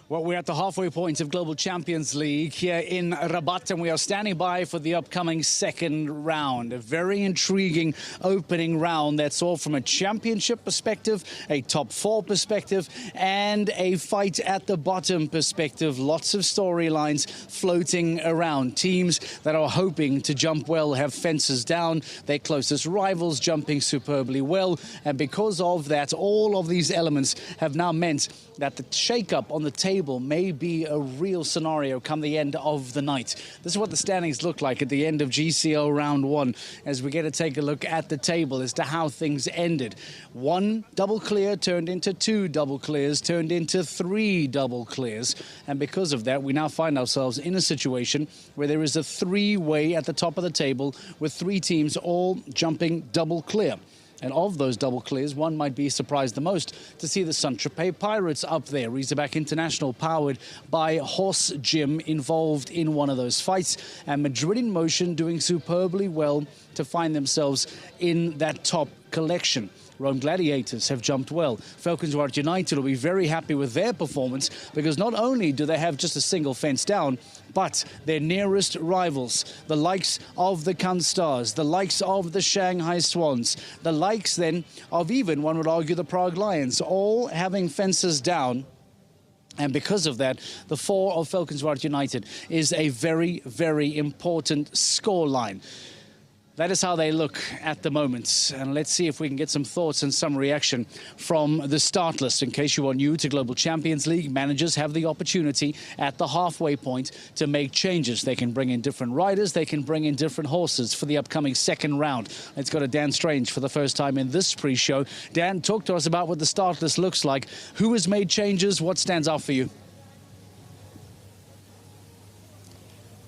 Well, we're at the halfway point of Global Champions League here in Rabat, and we are standing by for the upcoming second round. A very intriguing opening round that's all from a championship perspective, a top four perspective, and a fight at the bottom perspective. Lots of storylines floating around. Teams that are hoping to jump well have fences down, their closest rivals jumping superbly well. And because of that, all of these elements have now meant that the shake-up on the table may be a real scenario come the end of the night. This is what the standings look like at the end of GCL round one, as we get to take a look at the table as to how things ended. One double clear turned into two double clears, turned into three double clears. And because of that, we now find ourselves in a situation where there is a three-way at the top of the table with three teams all jumping double clear. And of those double clears, one might be surprised the most to see the Saint-Tropez Pirates up there. Razorback International, powered by Horse Gym, involved in one of those fights. And Madrid in Motion doing superbly well to find themselves in that top collection. Rome Gladiators have jumped well. Falcons United will be very happy with their performance, because not only do they have just a single fence down, but their nearest rivals, the likes of the Cannes Stars, the likes of the Shanghai Swans, the likes then of even, one would argue, the Prague Lions, all having fences down. And because of that, the four of Falcons United is a very, very important scoreline. That is how they look at the moment. And let's see if we can get some thoughts and some reaction from the start list. In case you are new to Global Champions League, managers have the opportunity at the halfway point to make changes. They can bring in different riders. They can bring in different horses for the upcoming second round. Let's go to Dan Strange for the first time in this pre-show. Dan, talk to us about what the start list looks like. Who has made changes? What stands out for you?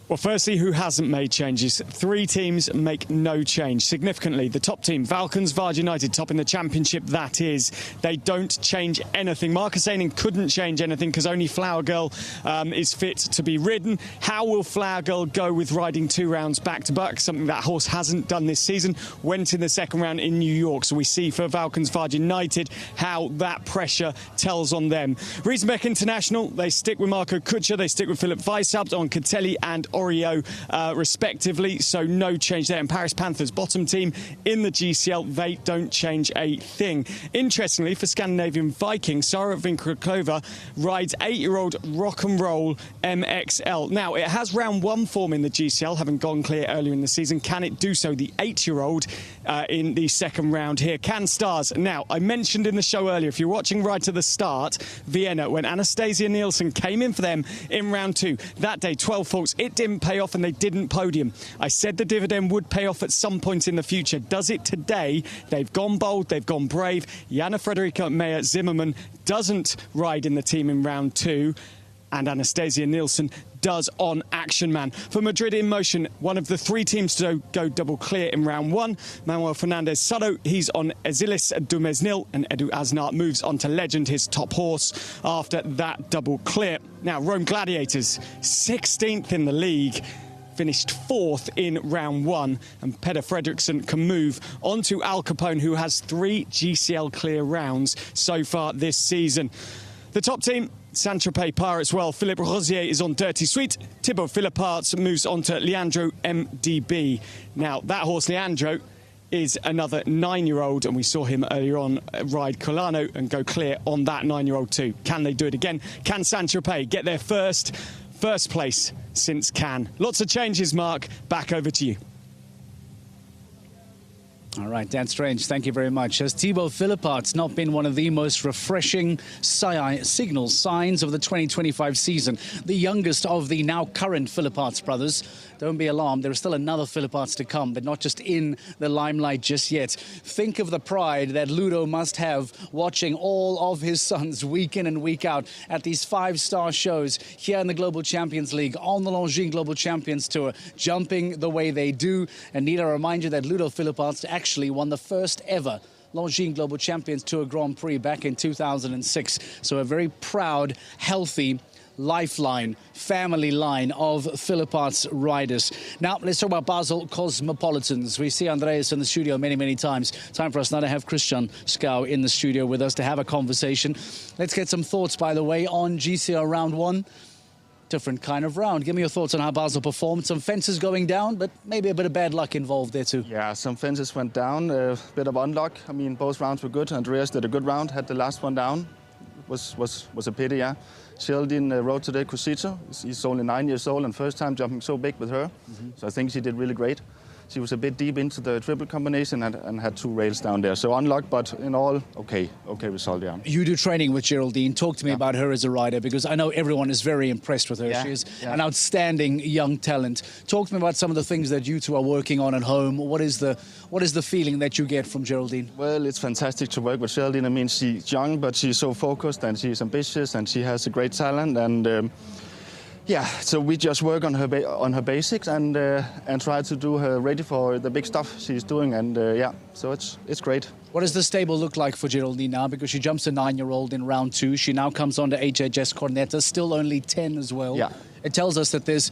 Well, firstly, who hasn't made changes? Three teams make no change. Significantly, the top team, Falcons United, top in the championship, that is. They don't change anything. Marcus Aining couldn't change anything because only Flower Girl is fit to be ridden. How will Flower Girl go with riding 2 rounds back-to-back? Something that horse hasn't done this season. Went in the second round in New York. So we see for Falcons United how that pressure tells on them. Riesenbeck International, they stick with Marco Kutscher. They stick with Philip Weishaupt on Catelli and Oreo, respectively, so no change there. And Paris Panthers, bottom team in the GCL, they don't change a thing. Interestingly, for Scandinavian Viking, Sarah Vinkrokova rides 8-year-old Rock and Roll MXL. Now, it has round one form in the GCL, having gone clear earlier in the season. Can it do so? The 8-year-old in the second round here. Cannes Stars. Now, I mentioned in the show earlier, if you're watching right at the start, Vienna, when Anastasia Nielsen came in for them in round 2, that day, 12 faults, it didn't pay off and they didn't podium. I said the dividend would pay off at some point in the future. Does it today? They've gone bold, they've gone brave. Jana Frederica Meyer Zimmerman doesn't ride in the team in round 2, and Anastasia Nielsen does on Action Man. For Madrid in Motion, one of the three teams to go double clear in round 1. Manuel Fernandez Sado, he's on Ezilis Dumesnil, and Edu Aznar moves on to Legend, his top horse, after that double clear. Now, Rome Gladiators, 16th in the league, finished 4th in round 1, and Peder Fredriksson can move on to Al Capone, who has 3 GCL clear rounds so far this season. The top team, Saint-Tropez Pirates, well, Philippe Rosier is on Dirty Sweet. Thibaut Philipparts moves on to Leandro MDB. Now, that horse, Leandro, is another 9-year-old, and we saw him earlier on ride Colano and go clear on that 9-year-old too. Can they do it again? Can Saint-Tropez get their first place since Cannes? Lots of changes, Mark. Back over to you. All right, Dan Strange, thank you very much. Has Thibaut Philipparts not been one of the most refreshing signs of the 2025 season? The youngest of the now current Philipparts brothers. Don't be alarmed, there is still another Philipparts to come, but not just in the limelight just yet. Think of the pride that Ludo must have watching all of his sons week in and week out at these 5-star shows here in the Global Champions League, on the Longines Global Champions Tour, jumping the way they do. And need I remind you that Ludo Philipparts actually won the first ever Longines Global Champions Tour Grand Prix back in 2006. So a very proud, healthy lifeline, family line of Philippots riders. Now, let's talk about Basel Cosmopolitans. We see Andreas in the studio many, many times. Time for us now to have Christian Skau in the studio with us to have a conversation. Let's get some thoughts, by the way, on GCL round one. Different kind of round. Give me your thoughts on how Basel performed. Some fences going down, but maybe a bit of bad luck involved there too. Yeah, some fences went down, a bit of unluck. I mean, both rounds were good. Andreas did a good round, had the last one down. Was a pity, yeah. Geraldine rode today Cusito. He's only 9 years old and first time jumping so big with her. So I think she did really great. She was a bit deep into the triple combination and had 2 rails down there. So unluck, but in all, okay result, yeah. You do training with Geraldine. Talk to me about her as a rider, because I know everyone is very impressed with her. Yeah. She is an outstanding young talent. Talk to me about some of the things that you two are working on at home. What is the feeling that you get from Geraldine? Well, it's fantastic to work with Geraldine. I mean, she's young, but she's so focused and she's ambitious and she has a great talent. And yeah, so we just work on her basics and try to do her ready for the big stuff she's doing. And yeah, so it's great. What does the stable look like for Geraldine now? Because she jumps a 9-year-old in round 2. She now comes on to HHS Cornetta, still only 10 as well. Yeah. It tells us that there's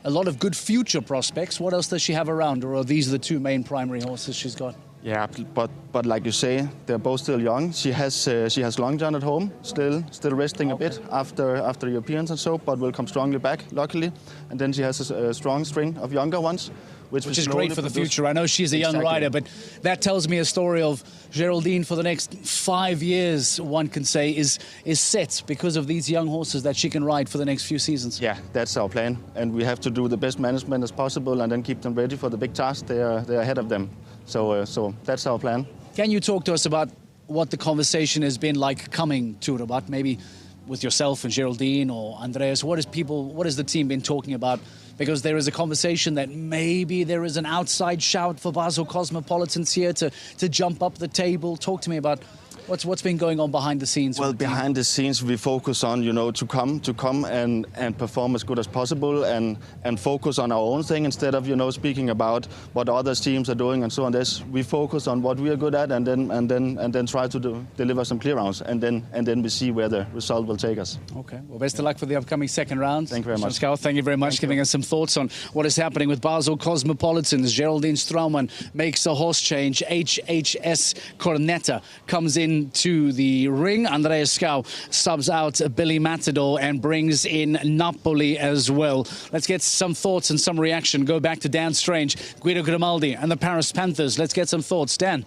a lot of good future prospects. What else does she have around her, or are these the 2 main primary horses she's got? Yeah, but like you say, they're both still young. She has Long John at home, still resting a bit after Europeans and so, but will come strongly back, luckily. And then she has a strong string of younger ones, which is great for the future. I know she's a young rider, but that tells me a story of Geraldine for the next 5 years, one can say, is set because of these young horses that she can ride for the next few seasons. Yeah, that's our plan. And we have to do the best management as possible and then keep them ready for the big task. They're ahead of them. So that's our plan. Can you talk to us about what the conversation has been like coming to Rabat, maybe with yourself and Geraldine or Andreas? What has the team been talking about? Because there is a conversation that maybe there is an outside shout for Basel Cosmopolitans here to jump up the table. Talk to me about what's been going on behind the scenes. Well, behind the scenes, we focus on, to come and perform as good as possible and focus on our own thing instead of, speaking about what other teams are doing and so on. We focus on what we are good at and then try to deliver some clear rounds and then we see where the result will take us. Okay. Well, best of luck for the upcoming second round. Thank you very much. Thank you very much for giving us some thoughts on what is happening with Basel Cosmopolitans. Geraldine Straumann makes a horse change. HHS Cornetta comes in to the ring. Andreas Skau subs out Billy Matador and brings in Napoli as well. Let's get some thoughts and some reaction. Go back to Dan Strange, Guido Grimaldi and the Paris Panthers. Let's get some thoughts. Dan.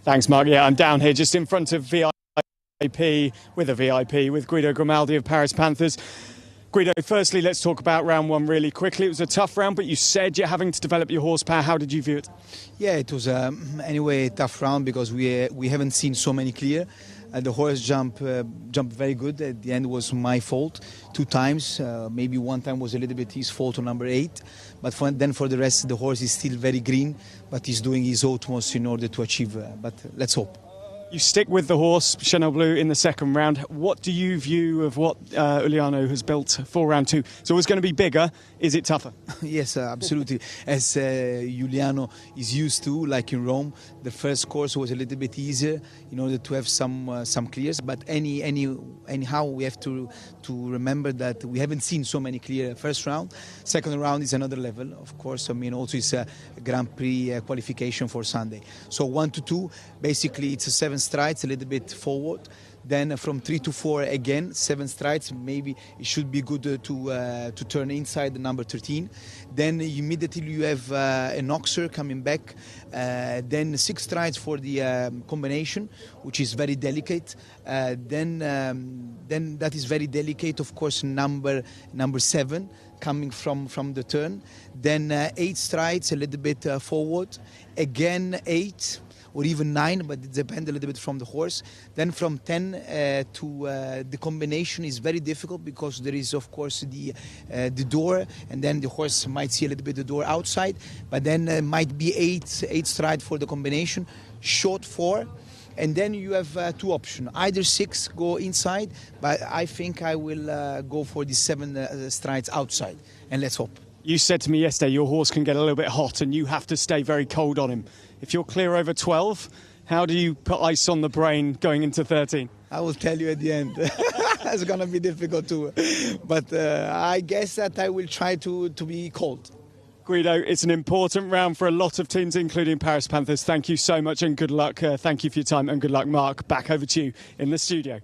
Thanks, Mark. Yeah, I'm down here just in front of VIP with Guido Grimaldi of Paris Panthers. Guido, firstly, let's talk about round 1 really quickly. It was a tough round, but you said you're having to develop your horsepower. How did you view it? Yeah, it was anyway a tough round because we haven't seen so many clear. The horse jumped very good. At the end was my fault 2 times. Maybe 1 time was a little bit his fault on number 8. But for the rest, the horse is still very green, but he's doing his utmost in order to achieve. But let's hope. You stick with the horse, Chanel Bleu, in the second round. What do you view of what Uliano has built for round 2? It's always going to be bigger. Is it tougher? Yes, absolutely. As Uliano is used to, like in Rome, the first course was a little bit easier in order to have some clears. But anyhow, we have to remember that we haven't seen so many clear first round. Second round is another level, of course. I mean, also it's a Grand Prix qualification for Sunday. So 1 to 2, basically it's a 7 strides, a little bit forward. Then from 3 to 4 again, 7 strides. Maybe it should be good to turn inside the number 13. Then immediately you have an Oxer coming back. Then 6 strides for the combination, which is very delicate. Then that is very delicate. Of course, number 7 coming from the turn. Then 8 strides, a little bit forward. Again 8. Or even 9, but it depends a little bit from the horse. Then from 10 to the combination is very difficult because there is, of course, the door, and then the horse might see a little bit the door outside, but then might be 8 stride for the combination, short 4, and then you have 2 options. Either 6 go inside, but I think I will go for the 7 strides outside, and let's hope. You said to me yesterday your horse can get a little bit hot and you have to stay very cold on him. If you're clear over 12, How do you put ice on the brain going into 13? I will tell you at the end. It's going to be difficult too. But I guess that I will try to be cold. Guido, it's an important round for a lot of teams, including Paris Panthers. Thank you so much and good luck. Thank you for your time and good luck, Mark. Back over to you in the studio.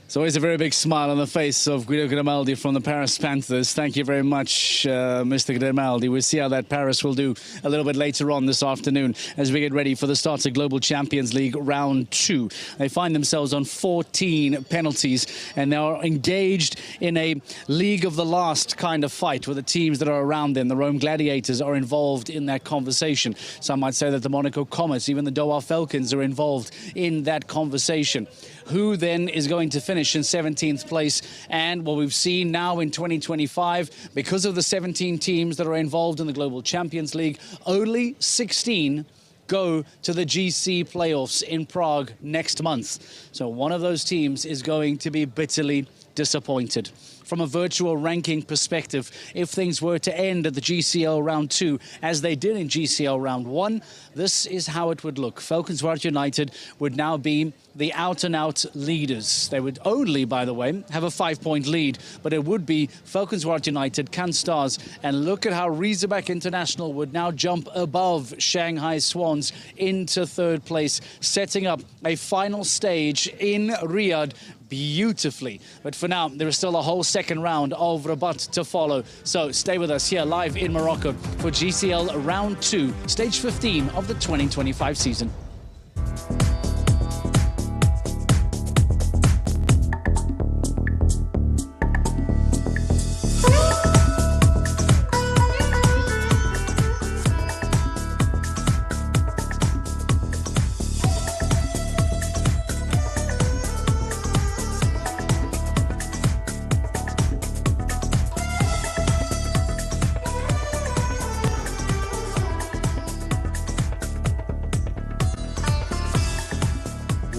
It's always a very big smile on the face of Guido Grimaldi from the Paris Panthers. Thank you very much, Mr. Grimaldi. We'll see how that Paris will do a little bit later on this afternoon as we get ready for the start of Global Champions League Round 2. They find themselves on 14 penalties and they are engaged in a League of the Last kind of fight with the teams that are around them. The Rome Gladiators are involved in that conversation. Some might say that the Monaco Comets, even the Doha Falcons are involved in that conversation. Who then is going to finish in 17th place? And what we've seen now in 2025, because of the 17 teams that are involved in the Global Champions League, only 16 go to the GC playoffs in Prague next month. So one of those teams is going to be bitterly disappointed. From a virtual ranking perspective, if things were to end at the GCL Round 2 as they did in GCL Round 1, this is how it would look. Falcons United would now be the out-and-out leaders. They would only, by the way, have a 5-point lead, but it would be Falcons United, Cannes Stars, and look at how Razorback International would now jump above Shanghai Swans into third place, setting up a final stage in Riyadh beautifully. But for now, there is still a whole second round of Rabat to follow. So stay with us here live in Morocco for GCL Round 2, Stage 15 of the 2025 season.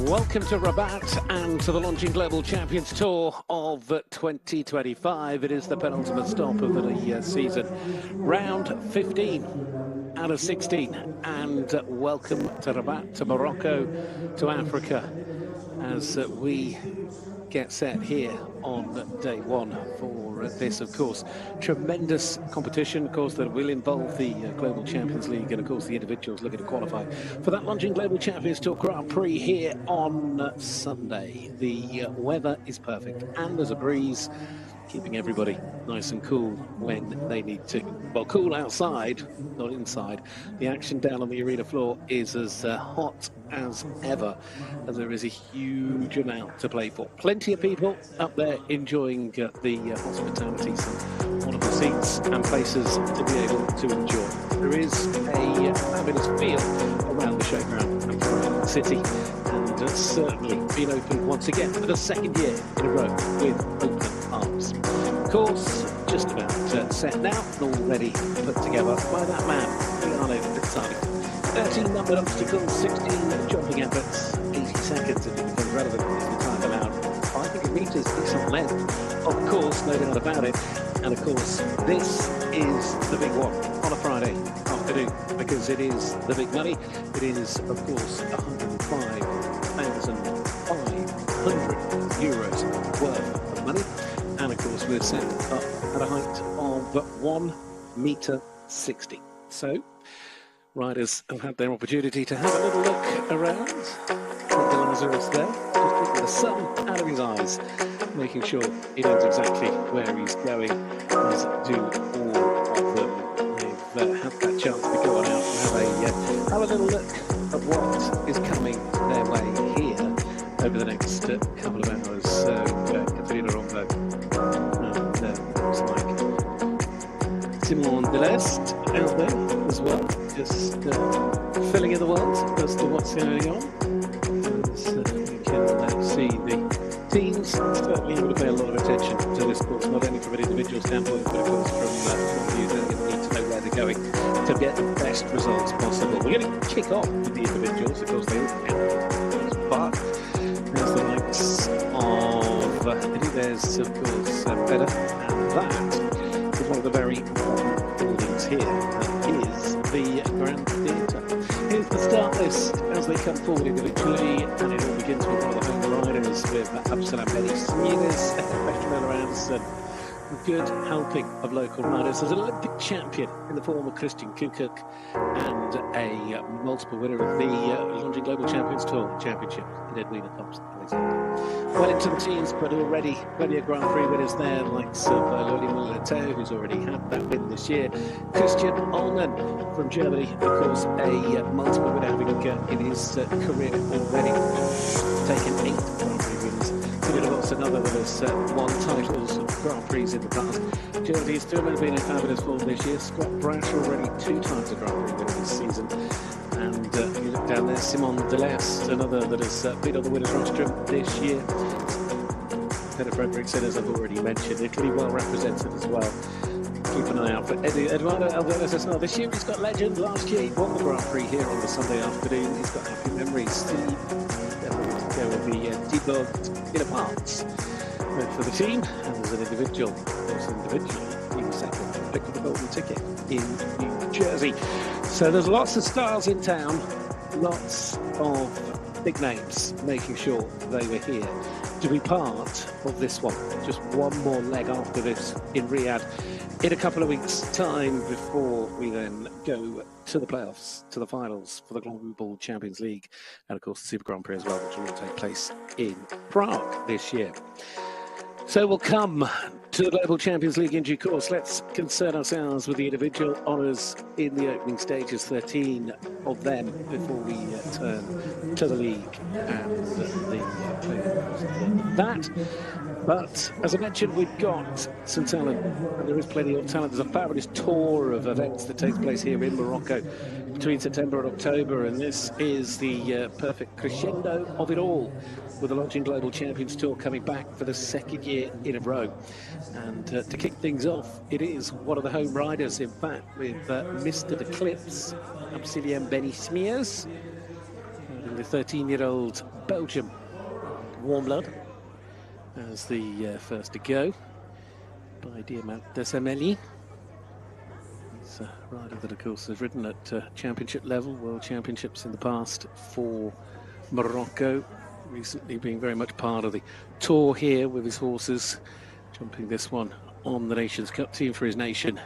Welcome to Rabat and to the launching Global Champions Tour of 2025. It is the penultimate stop of the season. Round 15 out of 16. And welcome to Rabat, to Morocco, to Africa, as we get set here on day one for this, of course, tremendous competition, of course, that will involve the Global Champions League and, of course, the individuals looking to qualify for that launching Global Champions Tour Grand Prix here on Sunday. The weather is perfect and there's a breeze, keeping everybody nice and cool when they need to. Well, cool outside, not inside. The action down on the arena floor is as hot as ever, as there is a huge amount to play for. Plenty of people up there enjoying the hospitalities and wonderful seats and places to be able to enjoy. There is a fabulous feel around the showground and around the city, and it's certainly been opened once again for the second year in a row with open arms. Of course, just about set now and already put together by that man, Milano Pizzani. 13 numbered obstacles, 16 jumping efforts, 80 seconds if it becomes relevant if the time allowed. 500 metres, decent length, of course, no doubt about it. And of course, this is the big one on a Friday afternoon, because it is the big money. It is, of course, €105,500 worth of money. And of course, we're set up at a height of 1.60 meters. So, riders have had their opportunity to have a little look around. The Lazarus there, just taking the sun out of his eyes, making sure he knows exactly where he's going, as do all of them. They've had that chance to go on out and have a little look at what is coming their way here over the next couple of hours. So, Caterina Rombo, and looks like Simon Deleste out there as well, just filling in the world as to what's going on. As you can see, the teams certainly able to pay a lot of attention to this course, not only from an individual standpoint, but of course from you, they're going to need to know where they're going to get the best results possible. We're going to kick off with the individuals, of course they all count, but there's the likes of there's of course better, and that is one of the very important buildings here. That is the Grand Theatre. Here's the start list as they come forward individually, and it all begins with one of the home riders with Absalom Benny-Smedes, Petronella Anderson. Good helping of local riders. There's an Olympic champion in the form of Christian Kukuk and a multiple winner of the Longines Global Champions Tour Championship in Edwina Thompson-Alexander. Well into the teams, but already plenty of Grand Prix winners there, like Loli Mulatto, who's already had that win this year. Christian Ullmann from Germany, of course, a multiple winner having in his career already, taken 8 Grand Prix wins. That's another that has won titles of Grand Prix in the past. Germany's still been in fabulous form this year. Scott Brash already 2 times a Grand Prix winner this season. And you look down there, Simon Deleste, another that has been on the winner's rostrum this year. Peter Fredriksson, as I've already mentioned, Italy well represented as well. Keep an eye out for Eduardo Alvarez as well. This year he's got legend. Last year he won the Grand Prix here on the Sunday afternoon. He's got happy memories. Steve, there will be Thibaut in a parts for the team, and as an individual, he was second to pick up the golden ticket in New Jersey. So there's lots of stars in town, lots of big names making sure they were here to be part of this one. Just one more leg after this in Riyadh in a couple of weeks' time before we then go to the playoffs, to the finals for the Global Champions League, and of course the Super Grand Prix as well, which will all take place in Prague this year. So we'll come to the Global Champions League in due course. Let's concern ourselves with the individual honours in the opening stages, 13 of them, before we turn to the league and that. But as I mentioned, we've got some talent, and there is plenty of talent. There's a fabulous tour of events that takes place here in Morocco between September and October, and this is the perfect crescendo of it all, with the Longines Global Champions Tour coming back for the 2nd year in a row. And to kick things off, it is one of the home riders, in fact, with Mr. Eclipse, Absalom Benny-Smedes, and the 13-year-old Belgium warm blood, as the first to go by Diamant Desameli. It's a rider that, of course, has ridden at championship level, world championships in the past for Morocco, recently being very much part of the tour here with his horses, jumping this one on the Nations Cup team for his nation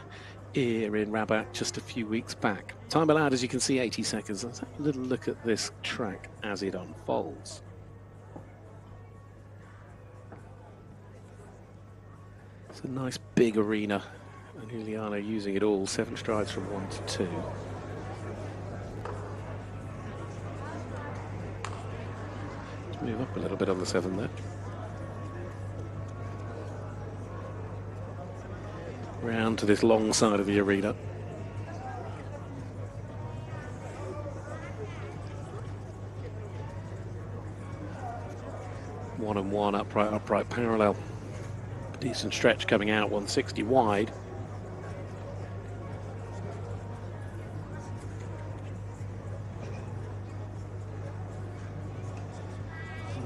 here in Rabat just a few weeks back. Time allowed, as you can see, 80 seconds. Let's have a little look at this track as it unfolds. It's a nice big arena, and Juliano using it all, 7 strides from 1 to 2. Let's move up a little bit on the 7 there. Round to this long side of the arena. One and one, upright, parallel. Decent stretch coming out, 160 wide.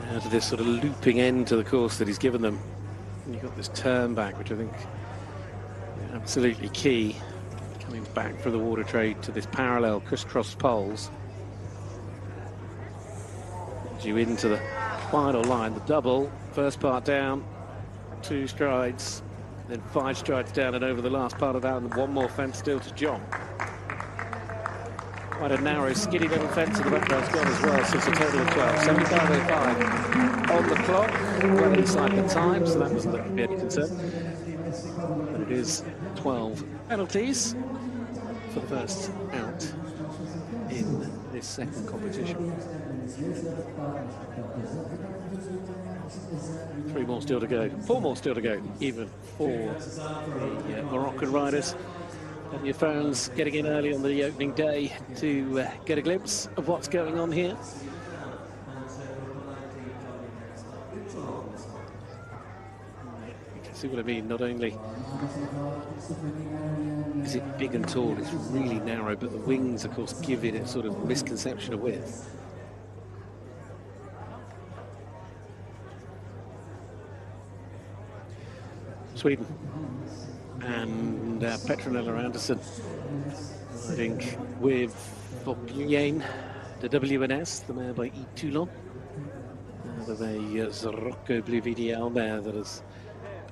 Now to this sort of looping end to the course that he's given them. And you've got this turn back, which I think is absolutely key. Coming back for the water trade to this parallel crisscross poles. Leads you into the final line, the double, first part down. 2 strides, then 5 strides down and over the last part of that, and 1 more fence still to John. Quite a narrow, skinny little fence in the background's gone as well, so it's a total of 12. 75.05 on the clock, well inside the time, so that wasn't looking to be any concern. But it is 12 penalties for the first out in this second competition. 3 more still to go, 4 more still to go, even for the Moroccan riders. And your phones getting in early on the opening day to get a glimpse of what's going on here. You can see what I mean, not only is it big and tall, it's really narrow, but the wings, of course, give it a sort of misconception of width. Sweden and Petronella Anderson riding with Vopien de WNS, the mare by E. Toulon. The Zorocco Blue VDL mare that has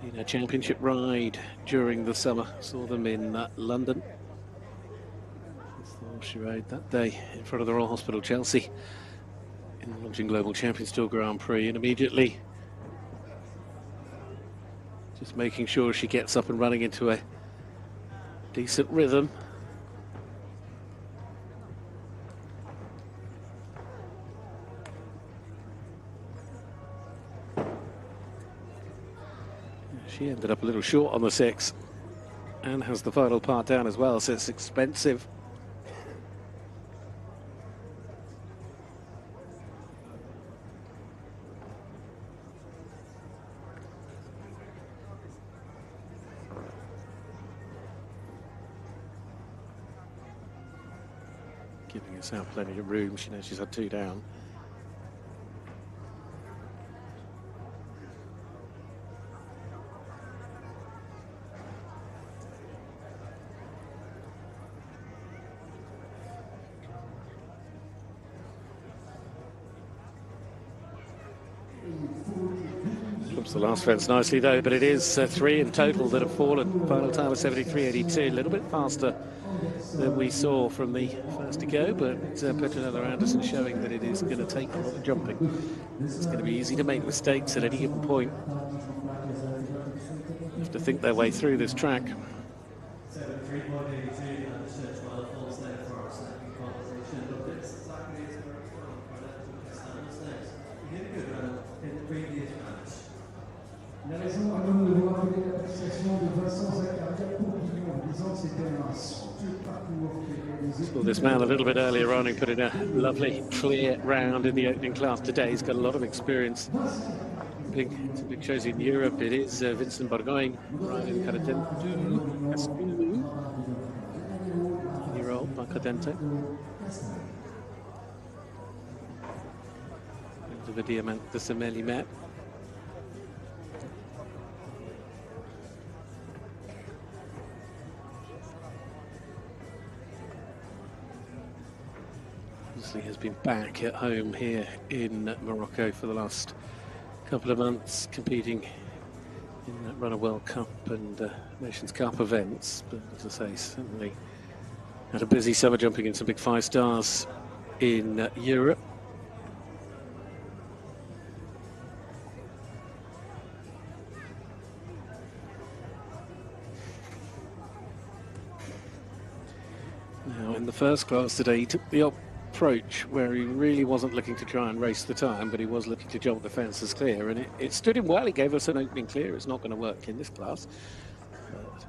been a championship ride during the summer. Saw them in London. She rode that day in front of the Royal Hospital, Chelsea, in the Launching Global Champions Tour Grand Prix, and immediately just making sure she gets up and running into a decent rhythm. She ended up a little short on the 6 and has the final part down as well, so it's expensive. Giving herself plenty of room. She knows she's had 2 down. Clips the last fence nicely though, but it is 3 in total that have fallen. Final time of 73.82, a little bit faster than we saw from the first to go, but Petronella Anderson showing that it is going to take a lot of jumping. It's going to be easy to make mistakes at any given point. You have to think their way through this track. Saw this man a little bit earlier on, he put in a lovely clear round in the opening class today. He's got a lot of experience. Big shows in Europe. It is Vincent Bourgogne riding Cadente. Year-old by Cadente. The Diamant de Semeli map. Has been back at home here in Morocco for the last couple of months, competing in that Runner World Cup and Nations Cup events. But as I say, certainly had a busy summer jumping in some big 5 stars in Europe. Now in the first class today, he took the approach where he really wasn't looking to try and race the time, but he was looking to jump the fences clear, and it stood him well. He gave us an opening clear. It's not going to work in this class, but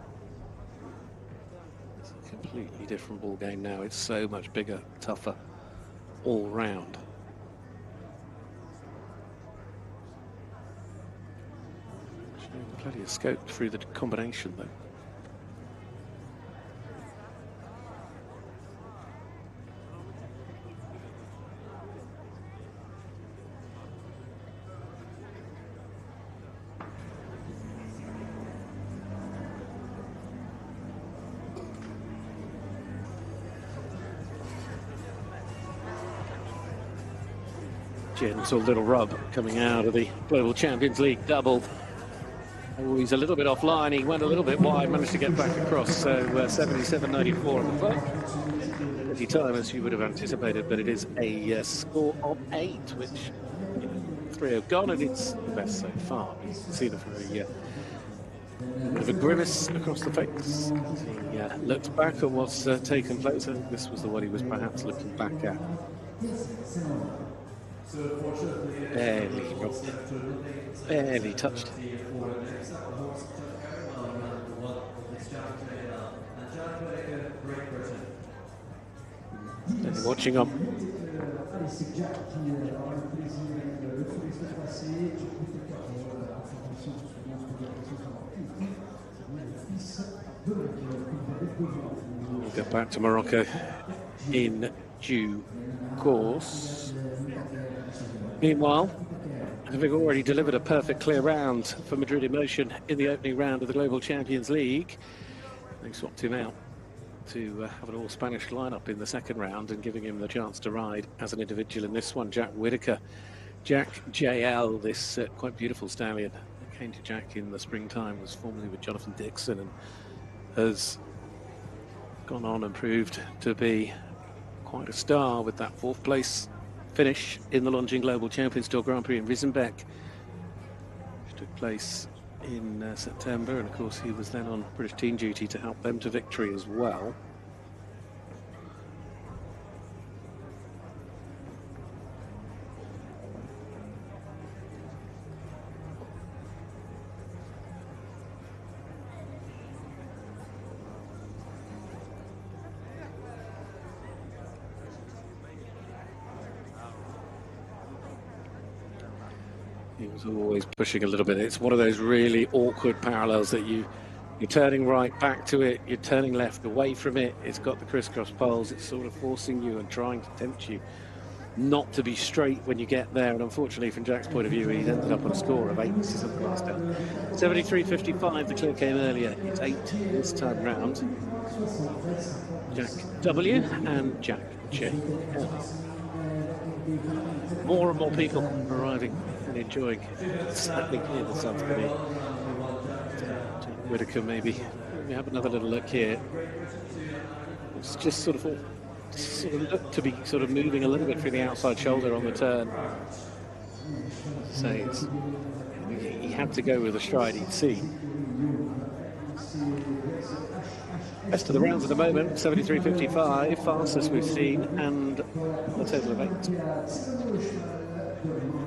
it's a completely different ball game now. It's so much bigger, tougher all round. Showing plenty of scope through the combination though. Gentle little rub coming out of the Global Champions League double. Oh, he's a little bit offline. He went a little bit wide, managed to get back across. So 77.94 on the clock. Pretty time as you would have anticipated, but it is a score of 8, which 3 gone, and it's the best so far. You can see the very bit of a grimace across the face. He looked back at what's taken place. I think this was the one he was perhaps looking back at. Barely touched. And watching up. We'll get back to Morocco in due course. Meanwhile, having already delivered a perfect clear round for Madrid Emotion in the opening round of the Global Champions League, they swapped him out to have an all-Spanish lineup in the second round and giving him the chance to ride as an individual in this one. Jack Whitaker, Jack JL, this quite beautiful stallion. Came to Jack in the springtime, was formerly with Jonathan Dixon, and has gone on and proved to be quite a star with that 4th place finish in the Longines Global Champions Tour Grand Prix in Wiesenbeck, which took place in September, and of course he was then on British team duty to help them to victory as well. He was always pushing a little bit. It's one of those really awkward parallels that you're turning right back to it, you're turning left away from it. It's got the crisscross poles. It's sort of forcing you and trying to tempt you not to be straight when you get there. And unfortunately, from Jack's point of view, he's ended up on a score of 8. This is on the last day. 73.55. The clear came earlier. It's 8 this time round. Jack W and Jack J. More and more people arriving and enjoying. Certainly clear this afternoon. Jack Whitaker, maybe. We have another little look here. It's just sort of looked to be sort of moving a little bit through the outside shoulder on the turn. So he had to go with a stride he'd see. Best of the rounds at the moment, 73.55, fastest we've seen, and a total of 8.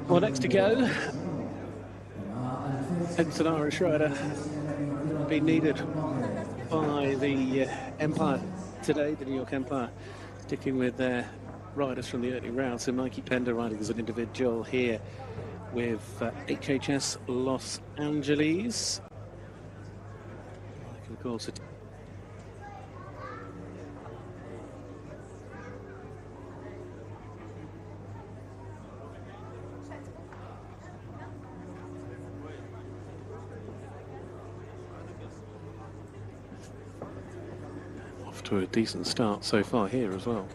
Well, next to go, Ensign Irish rider being needed by the Empire today, the New York Empire, sticking with their riders from the early round. So Mikey Pender riding as an individual here with HHS Los Angeles. Of course, off to a decent start so far here as well.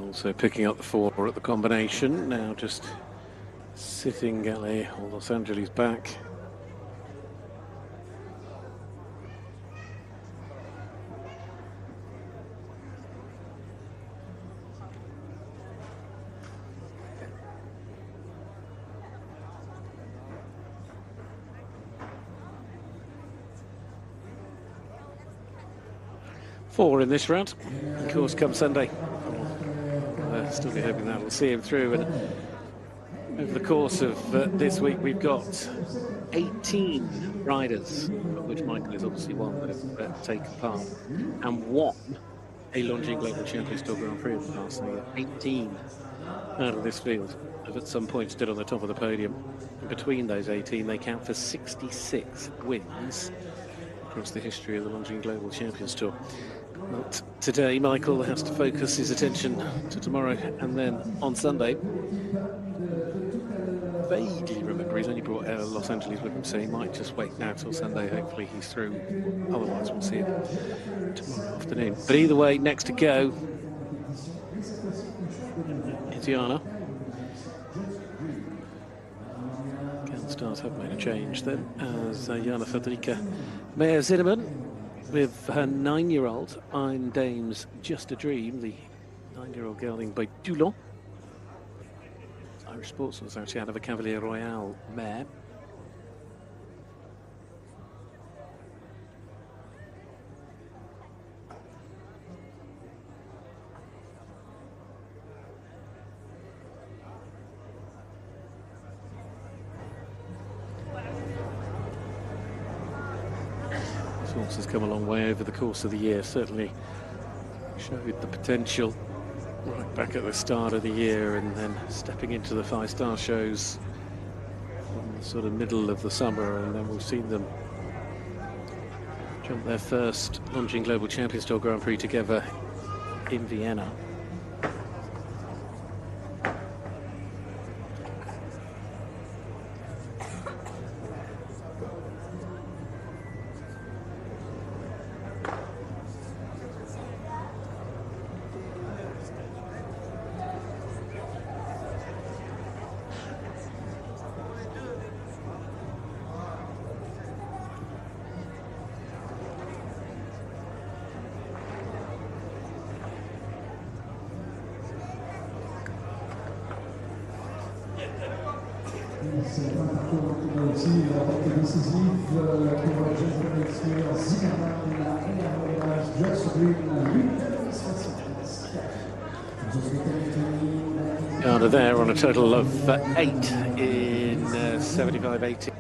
Also picking up the 4 at the combination, now just sitting Galley or Los Angeles back. Four in this round, of course, come Sunday. Still be hoping that we'll see him through. And over the course of this week, we've got 18 riders, of which Michael is obviously one, that have taken part and won a Longines Global Champions Tour Grand Prix in the past year. 18 out of this field have at some point stood on the top of the podium. And between those 18, they count for 66 wins across the history of the Longines Global Champions Tour. But today, Michael has to focus his attention to tomorrow and then on Sunday. Vaguely remember he's only brought Los Angeles with him, so he might just wait now till Sunday. Hopefully he's through. Otherwise, we'll see him tomorrow afternoon. But either way, next to go is Jana. Again, stars have made a change then, as Jana Federica Meyer-Zinnemann with her 9-year-old Iron Dames Just a Dream, the 9-year-old gelding by Toulon. Irish Sports was actually out of a Cavalier Royale mare. Has come a long way over the course of the year, certainly showed the potential Right back at the start of the year and then stepping into the five-star shows from the sort of middle of the summer, and then we've seen them jump their first Longines Global Champions Tour Grand Prix together in Vienna. C'est un parcours qui va aussi être décisif pour le jeune producteur Zimmerman et un Josh Green, 8,76. Garner there on a total of 8 in 75-80.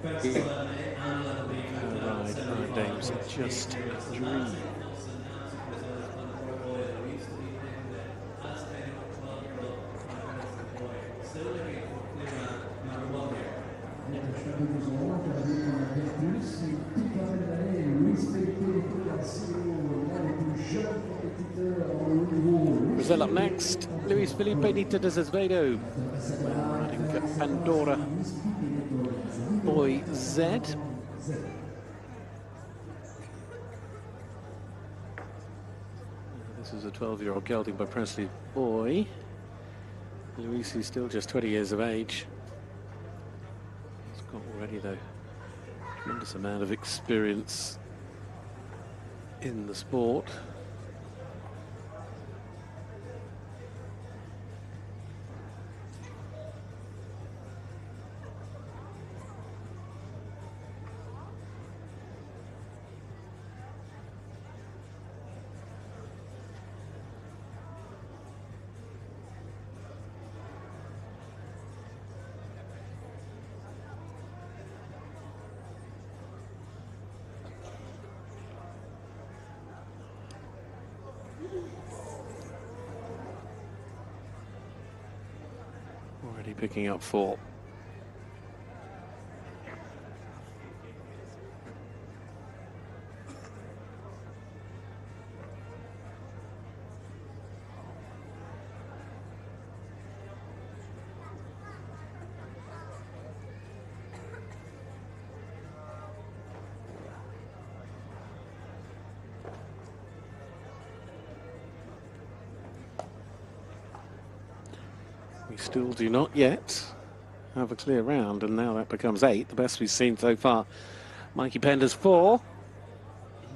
Ride, Iron Dames, just a dream. Brazil up next, Luis Felipe Nita de Azevedo, riding Pandora Boy Z. This is a 12-year-old gelding by Presley Boy. Luis is still just 20 years of age. He's got already, though, a tremendous amount of experience in the sport. Already picking up 4. We still do not yet have a clear round, and now that becomes 8, the best we've seen so far. Mikey Pender's 4.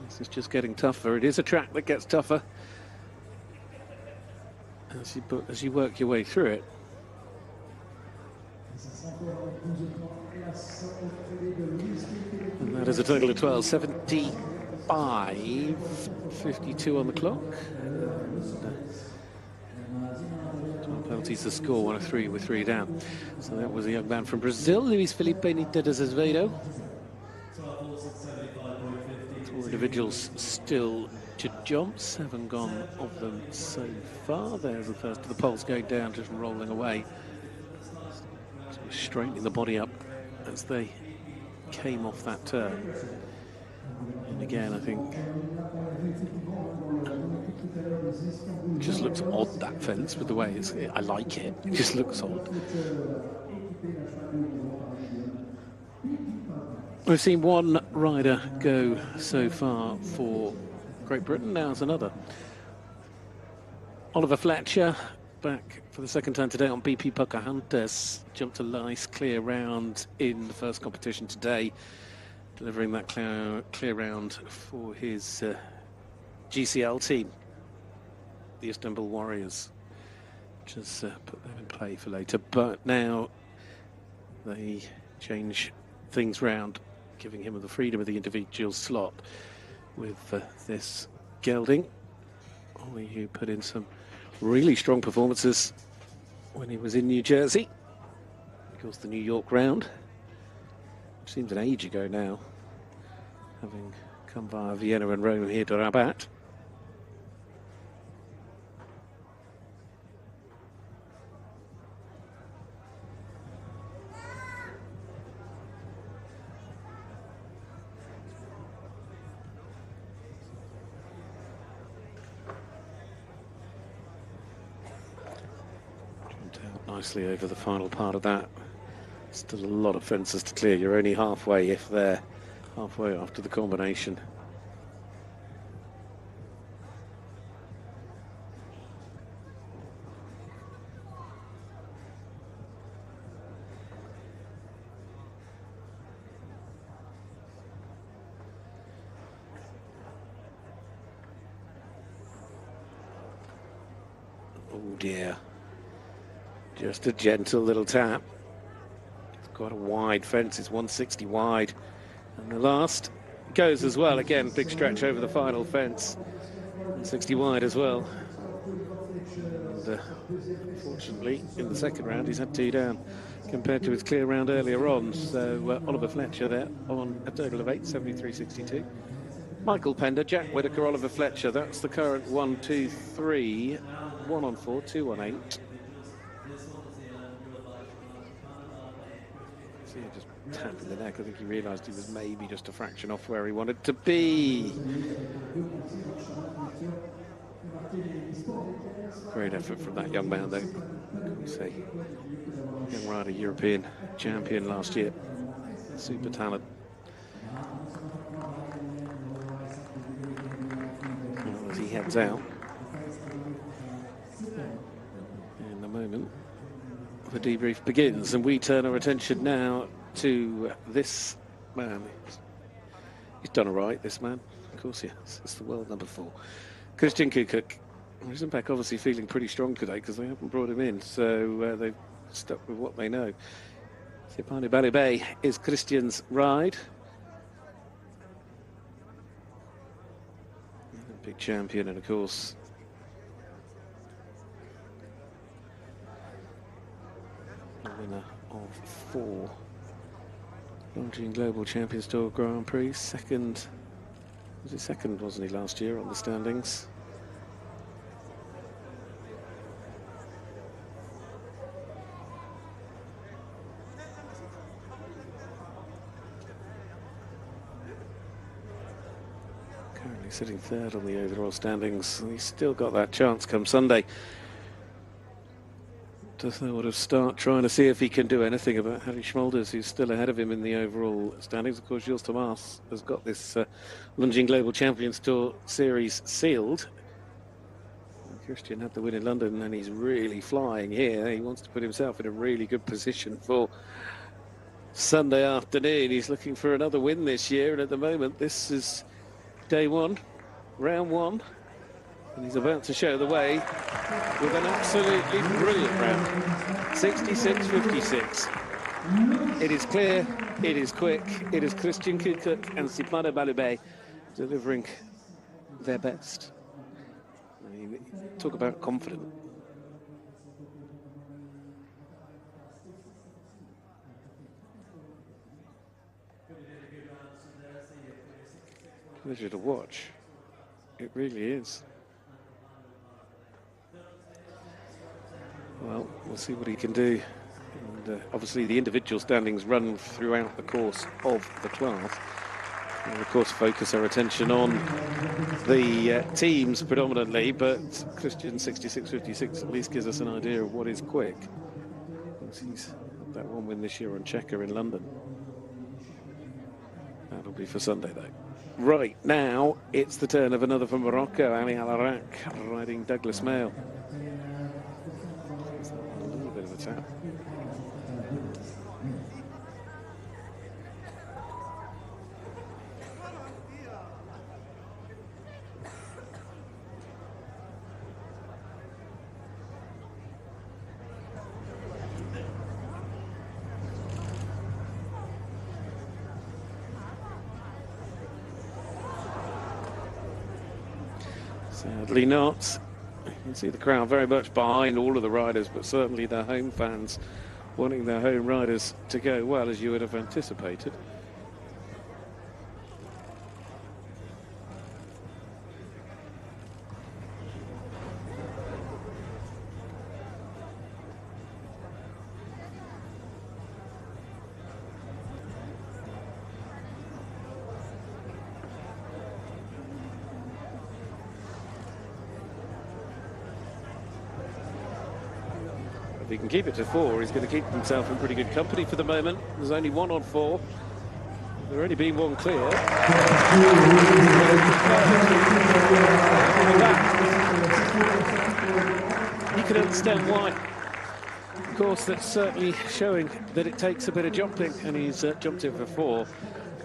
This is just getting tougher. It is a track that gets tougher as you work your way through it. And that is a total of 12, 75, 52 on the clock. Penalties to score, 1 of 3 with 3 down. So that was a young man from Brazil, Luis Felipe Nita de Azevedo. 4 individuals still to jump, 7 gone of them so far. There's the first of the poles going down, just rolling away. Sort of straightening the body up as they came off that turn. And again, I think it just looks odd, that fence, with the way it's, I like it. It just looks odd. We've seen one rider go so far for Great Britain. Now it's another. Oliver Fletcher, back for the second time today on BP Pocahontas. Jumped a nice clear round in the first competition today, delivering that clear round for his GCL team, the Istanbul Warriors. Just put them in play for later. But now they change things round, giving him the freedom of the individual slot with this gelding. Ollie, who put in some really strong performances when he was in New Jersey. Of course, the New York round, which seems an age ago now, having come via Vienna and Rome here to Rabat. nicely over the final part of that. Still a lot of fences to clear. You're only halfway, if they're halfway after the combination. Oh dear. Just a gentle little tap. It's quite a wide fence. It's 160 wide. And the last goes as well. Again, big stretch over the final fence. 160 wide as well. And unfortunately, in the second round, he's had 2 down compared to his clear round earlier on. So Oliver Fletcher there on a total of 8, 73.62. Michael Pender, Jack Whitaker, Oliver Fletcher. That's the current 1, 2, 3. 1 on 4, 2 on 8. See, just tapping the neck. I think he realised he was maybe just a fraction off where he wanted to be. Great effort from that young man, though. Can we say, young rider, European champion last year. Super talent. Well, as he heads out. In a moment, the debrief begins, and we turn our attention now to this man. He's done all right, this man. Of course he has. It's the world number 4. Christian Kukuk. Risenbeck obviously feeling pretty strong today because they haven't brought him in, so they've stuck with what they know. Sipane Balibé is Christian's ride. Big champion, and of course, the winner of 4 Longines Global Champions Tour Grand Prix. Second, was he second, wasn't he, last year on the standings? Currently sitting third on the overall standings. He's still got that chance come Sunday to sort of start trying to see if he can do anything about Harry Schmolders, who's still ahead of him in the overall standings. Of course, Gilles Thomas has got this Longines Global Champions Tour series sealed. Christian had the win in London, and he's really flying here. He wants to put himself in a really good position for Sunday afternoon. He's looking for another win this year, and at the moment, this is day 1, round 1. And he's about to show the way with an absolutely brilliant round. 66.56. It is clear, it is quick, it is Christian Kukuk and Sipane Balibé delivering their best. I mean, talk about confident. Pleasure to watch. It really is. Well, we'll see what he can do. And obviously the individual standings run throughout the course of the 12th. And of course focus our attention on the teams predominantly, but Christian 66.56 at least gives us an idea of what is quick. He's had that 1 win this year on Checker in London. That'll be for Sunday though. Right, now it's the turn of another from Morocco, Ali Alarak, riding Douglas Mail. A little bit of a tap. Sadly not. You can see the crowd very much behind all of the riders, but certainly their home fans wanting their home riders to go well, as you would have anticipated. If he can keep it to 4, he's going to keep himself in pretty good company for the moment. There's only 1 on 4. There's already been 1 clear. You can understand why. Of course, that's certainly showing that it takes a bit of jumping, and he's jumped in for 4.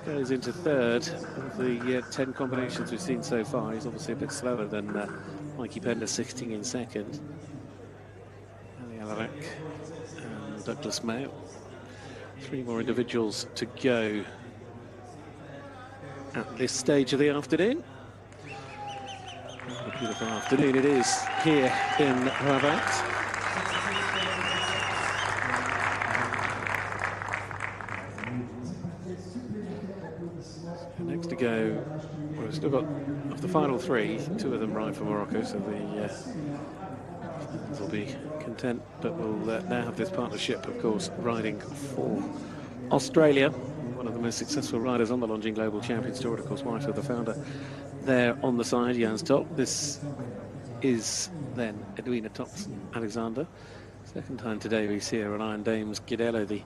Goes into 3rd of the 10 combinations we've seen so far. He's obviously a bit slower than Mikey Pender, 16 in 2nd. Ali Alarak and Douglas Mayo. 3 more individuals to go at this stage of the afternoon. What a beautiful afternoon it is here in Rabat. Next to go, we've still got, of the final 3, 2 of them ride for Morocco, so the fans will be content, but we'll now have this partnership, of course, riding for Australia, one of the most successful riders on the Longines Global Champions Tour, of course, wife of the founder there on the side, Jans Top. This is then Edwina Thompson-Alexander. Second time today we see her on Iron Dames Gidello, the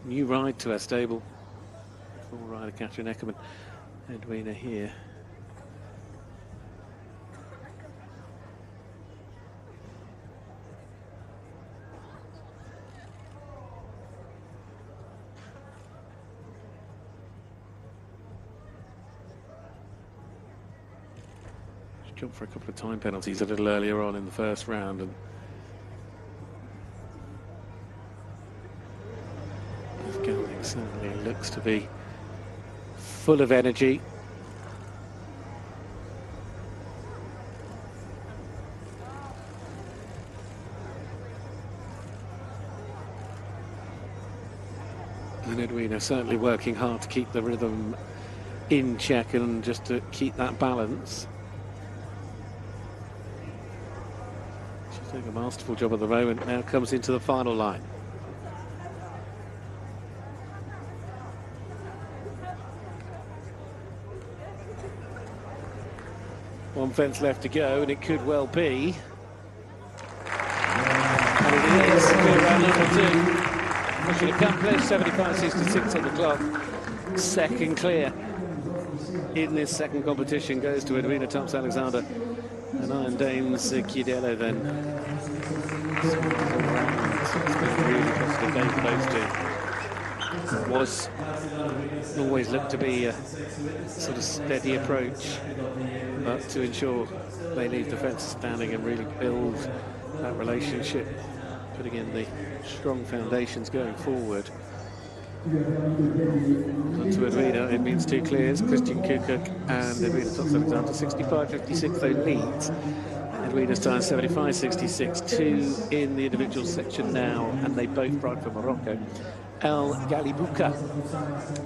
new ride to our stable. Former rider Catherine Eckermann, Edwina here. She jumped for a couple of time penalties a little earlier on in the first round, and this gelding certainly looks to be full of energy. And Edwina certainly working hard to keep the rhythm in check and just to keep that balance. She's doing a masterful job at the moment. Now comes into the final line. One fence left to go, and it could well be. And it is clear round number 2. Mission accomplished, 75.66 on the clock. Second clear in this second competition goes to Edwina Thompson-Alexander and Iron Dames Gidello then. It's been a really positive day for those two. Was always looked to be a sort of steady approach, but to ensure they leave the fence standing and really build that relationship, putting in the strong foundations going forward. On to Edwina, it means 2 clears. Christian Kukuk and Edwina Thompson-Alexander, 65.56 they lead. Edwina's time 75.66, 2 in the individual section now, and they both ride for Morocco. El Galibuka,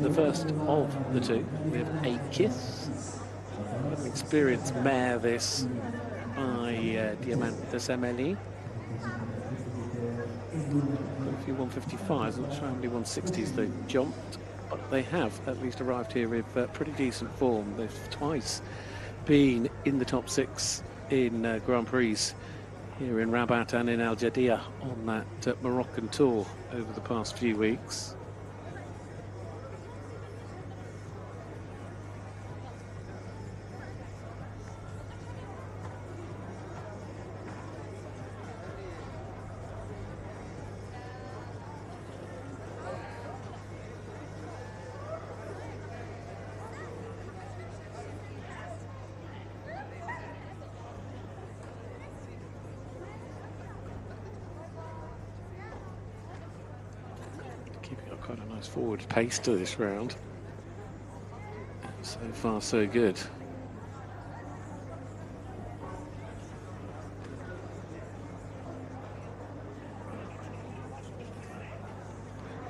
the first of the 2, with a kiss. An experienced mare, this, by Diamante Semeli. A few 155s, I'm not sure how many 160s they've jumped, but they have at least arrived here with pretty decent form. They've twice been in the top 6 in Grand Prix here in Rabat and in Al Jadiyah on that Moroccan tour over the past few weeks. Quite a nice forward pace to this round. So far, so good. If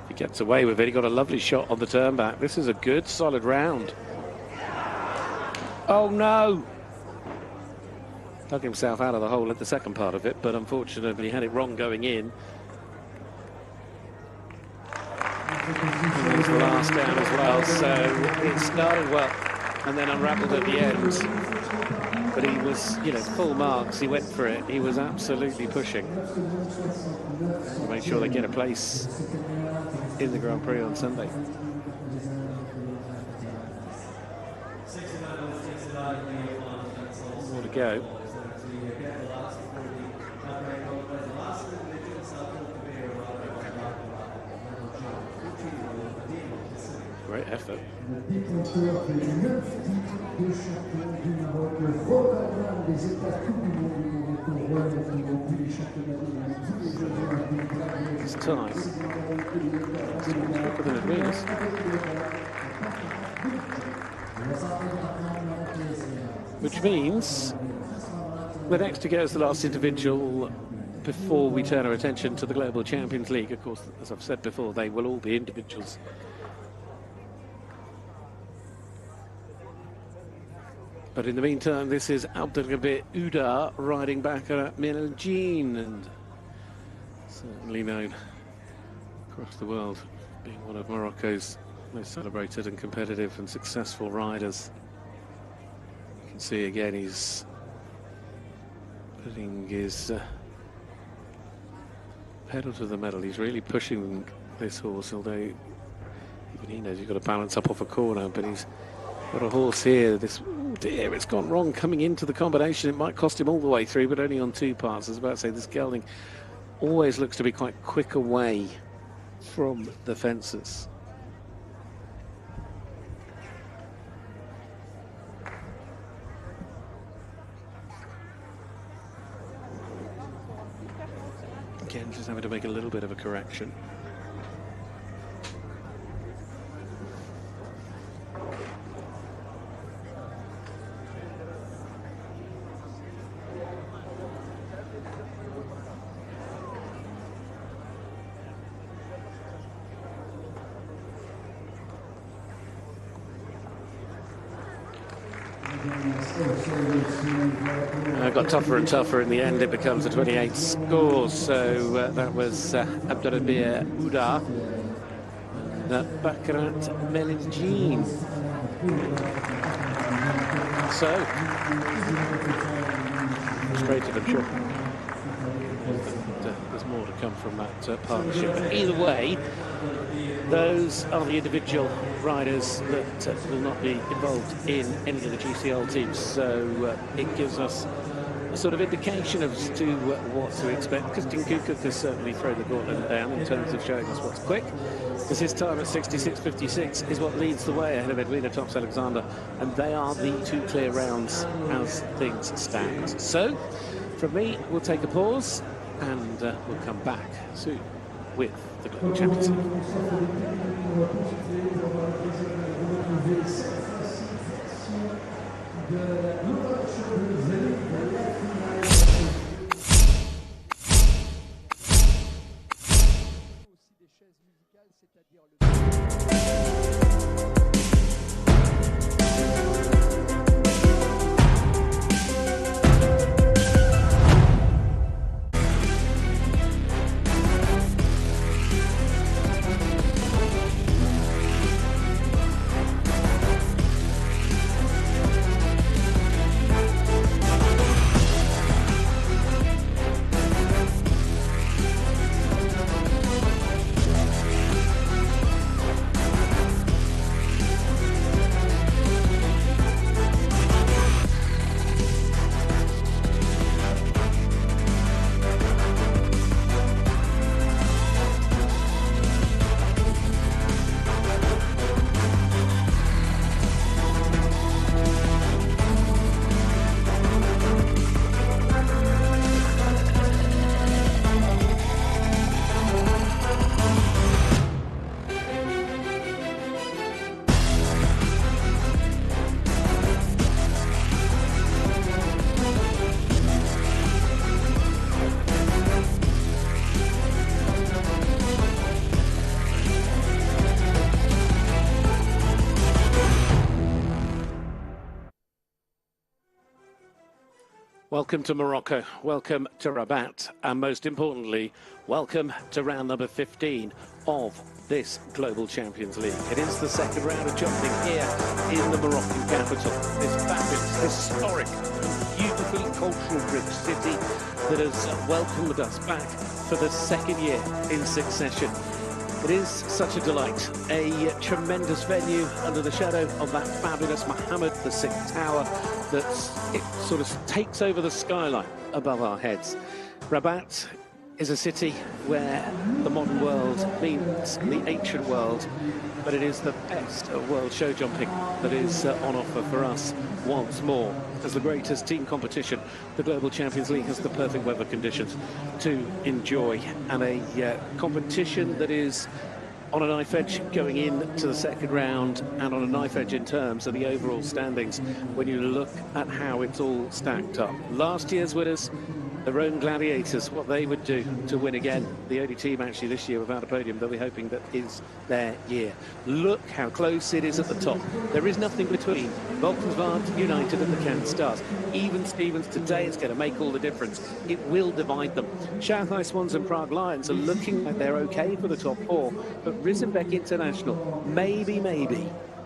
he gets away with it, he got a lovely shot on the turn back. This is a good, solid round. Oh no! Dug himself out of the hole at the second part of it, but unfortunately he had it wrong going in. And was the last down as well, so it started well and then unravelled at the end. But he was, you know, full marks. He went for it. He was absolutely pushing to make sure they get a place in the Grand Prix on Sunday. More to go. Great effort. It's time. Quicker than it means. Which means the next to go is the last individual before we turn our attention to the Global Champions League. Of course, as I've said before, they will all be individuals. But in the meantime, this is Abdelrabet Ouda riding back at Medellin, and certainly known across the world, being one of Morocco's most celebrated and competitive and successful riders. You can see again he's putting his pedal to the metal. He's really pushing this horse, although even he knows you've got to balance up off a corner, but he's got a horse here. This, oh dear, it's gone wrong coming into the combination. It might cost him all the way through, but only on two parts. I was about to say, this gelding always looks to be quite quick away from the fences. Again, just having to make a little bit of a correction. Got tougher and tougher. In the end, it becomes a 28 score. So that was Abdelrabet Ouda and Baccarat Medellin. So frustrated, I'm sure. There's more to come from that partnership. But either way, those are the individual riders that will not be involved in any of the GCL teams. So it gives us a sort of indication as to what to expect, because Tinkuka has certainly thrown the gauntlet down in terms of showing us what's quick, because his time at 66.56 is what leads the way ahead of Edwina Thompson-Alexander, and they are the two clear rounds as things stand. So from me, we'll take a pause and we'll come back soon with the Global Champions League. Welcome to Morocco, welcome to Rabat, and most importantly, welcome to round number 15 of this Global Champions League. It is the second round of jumping here in the Moroccan capital. This fabulous, historic, beautifully cultural-rich city that has welcomed us back for the second year in succession. It is such a delight, a tremendous venue under the shadow of that fabulous Mohammed VI Tower that it sort of takes over the skyline above our heads. Rabat is a city where the modern world means the ancient world, but it is the best of world show jumping that is on offer for us once more. As the greatest team competition, the Global Champions League has the perfect weather conditions to enjoy, and a competition that is on a knife edge going into the second round, and on a knife edge in terms of the overall standings when you look at how it's all stacked up. Last year's winners, the Rome Gladiators, what they would do to win again. The only team actually this year without a podium that we're hoping that is their year. Look how close it is at the top. There is nothing between Valkenswaard United and the Cannes Stars. Even Stevens today is going to make all the difference. It will divide them. Shanghai Swans and Prague Lions are looking like they're okay for the top four, but Risenbeck International maybe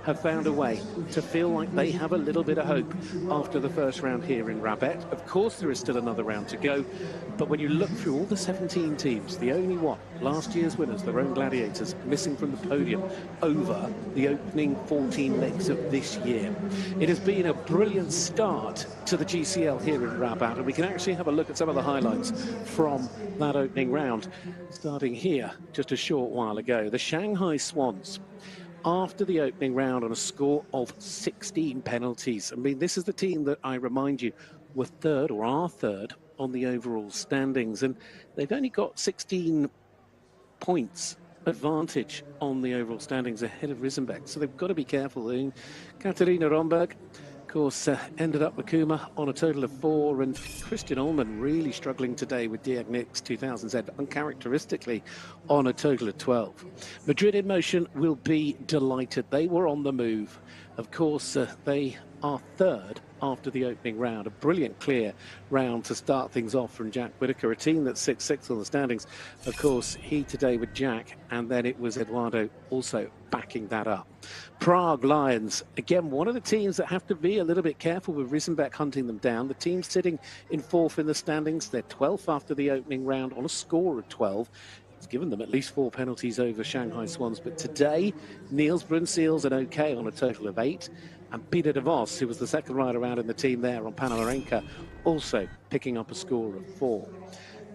have found a way to feel like they have a little bit of hope after the first round here in Rabat. Of course, there is still another round to go, but when you look through all the 17 teams, the only one, last year's winners, the Rome Gladiators, missing from the podium over the opening 14 legs of this year. It has been a brilliant start to the GCL here in Rabat, and we can actually have a look at some of the highlights from that opening round, starting here just a short while ago. The Shanghai Swans, after the opening round on a score of 16 penalties. I mean, this is the team that, I remind you, were third, or are third, on the overall standings. And they've only got 16 points advantage on the overall standings ahead of Risenbeck. So they've got to be careful. Katarina Romberg, of course, ended up with Kuma on a total of 4, and Christian Ullmann really struggling today with Diagnix 2000Z, uncharacteristically on a total of 12. Madrid in Motion will be delighted. They were on the move. Of course, they are third after the opening round. A brilliant clear round to start things off from Jack Whitaker, a team that's 6-6 on the standings. Of course, he today with Jack, and then it was Eduardo also backing that up. Prague Lions, again, one of the teams that have to be a little bit careful with Risenbeck hunting them down. The team sitting in 4th in the standings. They're 12th after the opening round on a score of 12. It's given them at least 4 penalties over Shanghai Swans. But today, Niels Brunseels an okay on a total of 8. And Peter de Vos, who was the second rider around in the team there on Panomarenko, also picking up a score of 4.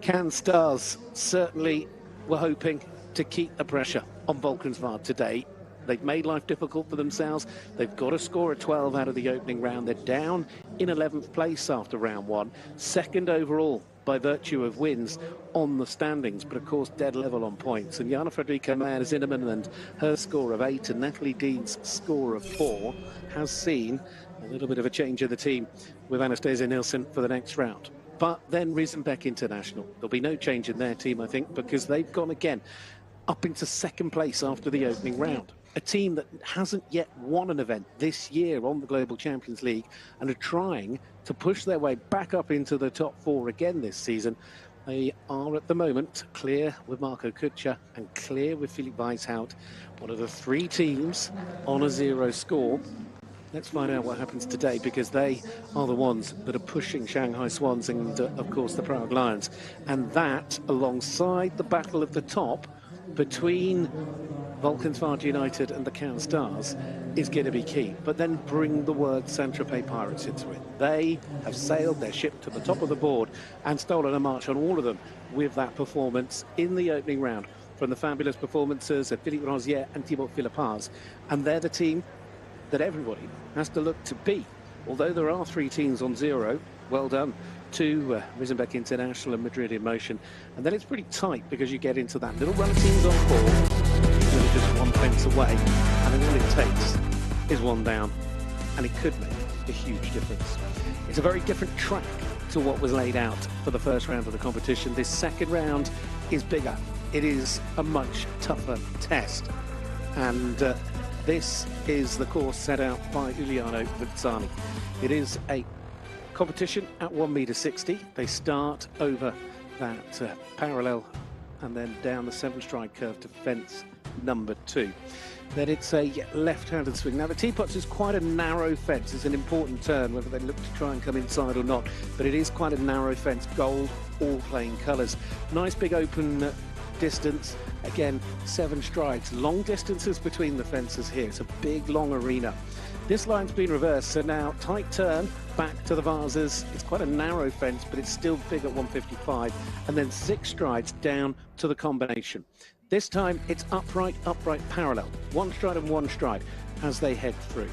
Cannes Stars certainly were hoping to keep the pressure on Valkenswaard today. They've made life difficult for themselves. They've got a score of 12 out of the opening round. They're down in 11th place after round 1. Second overall by virtue of wins on the standings, but of course dead level on points. And Jana Fredrika Meyer-Zinnemann and her score of 8 and Natalie Dean's score of 4 has seen a little bit of a change in the team with Anastasia Nilsson for the next round. But then Risenbeck International, there'll be no change in their team, I think, because they've gone again up into second place after the opening round. A team that hasn't yet won an event this year on the Global Champions League and are trying to push their way back up into the top 4 again this season. They are at the moment clear with Marco Kutscher and clear with Philipp Weishout, one of the 3 teams on a 0 score. Let's find out what happens today, because they are the ones that are pushing Shanghai Swans and, of course, the Prague Lions. And that, alongside the battle at the top between Valkenswaard United and the Cannes Stars, is going to be key. But then bring the word Saint-Tropez Pirates into it. They have sailed their ship to the top of the board and stolen a march on all of them with that performance in the opening round from the fabulous performances of Philippe Rosier and Thibaut Philippaz. And they're the team that everybody has to look to beat. Although there are 3 teams on 0, well done to Risenbeck International and Madrid in Motion. And then it's pretty tight, because you get into that little run of teams on 4, really just 1 fence away, and then all it takes is 1 down, and it could make a huge difference. It's a very different track to what was laid out for the first round of the competition. This second round is bigger. It is a much tougher test, and this is the course set out by Giuliano Vizzani. It is a competition at 1.60 meters. They start over that parallel and then down the 7-stride curve to fence number 2. Then it's a left-handed swing. Now the teapots is quite a narrow fence. It's an important turn, whether they look to try and come inside or not. But it is quite a narrow fence, gold, all playing colours. Nice big open distance. Again, 7 strides. Long distances between the fences here. It's a big, long arena. This line's been reversed, so now tight turn back to the vases. It's quite a narrow fence, but it's still big at 155. And then 6 strides down to the combination. This time it's upright, parallel. 1 stride and 1 stride as they head through.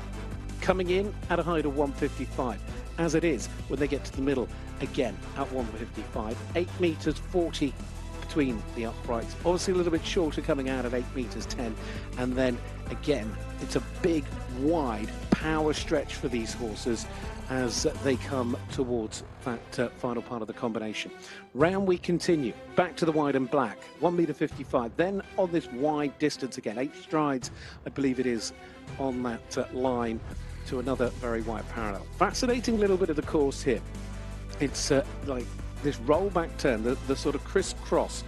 Coming in at a height of 155, as it is when they get to the middle, again at 155. 8 meters 40 between the uprights. Obviously a little bit shorter coming out at 8 meters 10. And then again, it's a big, wide power stretch for these horses as they come towards that final part of the combination. Round we continue, back to the wide and black, 1 meter 55. Then on this wide distance again, 8 strides, I believe it is, on that line to another very wide parallel. Fascinating little bit of the course here. It's like this roll-back turn, the sort of crisscross